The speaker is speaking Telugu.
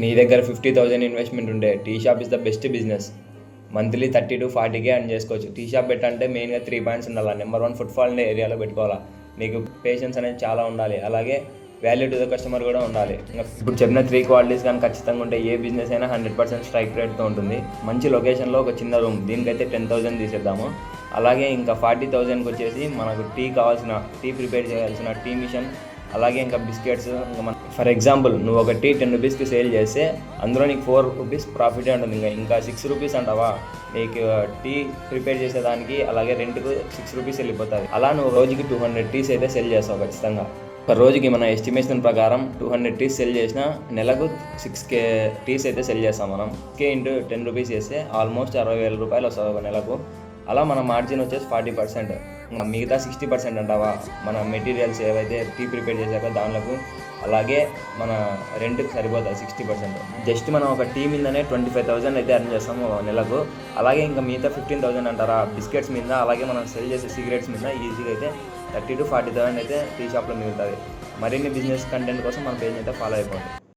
నీ దగ్గర 50,000 ఇన్వెస్ట్మెంట్ ఉంటే tea shop is the best business. Monthly 30-40K అని చేసుకోవచ్చు. టీ షాప్ పెట్టాలంటే మెయిన్గా 3 పాయింట్స్ ఉండాలి. నెంబర్ 1, ఫుట్ఫాల్ ఉండే ఏరియాలో పెట్టుకోవాలా. నీకు పేషెన్స్ అనేది చాలా ఉండాలి. అలాగే వాల్యూ టు ద కస్టమర్ కూడా ఉండాలి. ఇప్పుడు చెప్పిన 3 క్వాలిటీస్ కానీ ఖచ్చితంగా ఉంటే ఏ బిజినెస్ అయినా 100% స్ట్రైక్ రేట్తో ఉంటుంది. మంచి లొకేషన్లో ఒక చిన్న రూమ్, దీనికైతే 10,000 తీసేద్దాము. అలాగే ఇంకా 40,000కి వచ్చేసి మనకు టీ ప్రిపేర్ చేయాల్సిన టీ మిషన్, అలాగే ఇంకా బిస్కెట్స్. ఇంకా ఫర్ ఎగ్జాంపుల్ నువ్వు ఒక టీ 10 రూపీస్కి సేల్ చేస్తే అందులో నీకు 4 రూపీస్ ప్రాఫిటే ఉంటుంది. ఇంకా 6 రూపీస్ అంటావా, నీకు టీ ప్రిపేర్ చేసేదానికి అలాగే రెంట్కు 6 రూపీస్ వెళ్ళిపోతుంది. అలా నువ్వు రోజుకి 200 టీస్ అయితే సెల్ చేస్తావు ఖచ్చితంగా. ఒక రోజుకి మన ఎస్టిమేషన్ ప్రకారం 200 టీస్ సెల్ చేసినా నెలకు 6K టీస్ అయితే సెల్ చేస్తాం మనం. K ఇంటూ 10 రూపీస్ చేస్తే ఆల్మోస్ట్ 60,000 రూపాయలు వస్తుంది ఒక నెలకు. అలా మన మార్జిన్ వచ్చేసి 40%. మిగతా 60% అంటావా, మన మెటీరియల్స్ ఏవైతే టీ ప్రిపేర్ చేశాక దానిలకు అలాగే మన రెంట్కి సరిపోతుంది 60%. జస్ట్ మనం ఒక టీ మీదనే 25,000 అయితే అర్న్ చేస్తాము నెలకు. అలాగే ఇంకా మిగతా 15,000 అంటారా బిస్కెట్స్ మీద, అలాగే మనం సెల్ చేసే సిగరెట్స్ మీద ఈజీగా అయితే 30,000-40,000 అయితే టీ షాప్లో మిగులుతుంది. మరిన్ని బిజినెస్ కంటెంట్ కోసం మన పేజ్ అయితే ఫాలో అయిపోండి.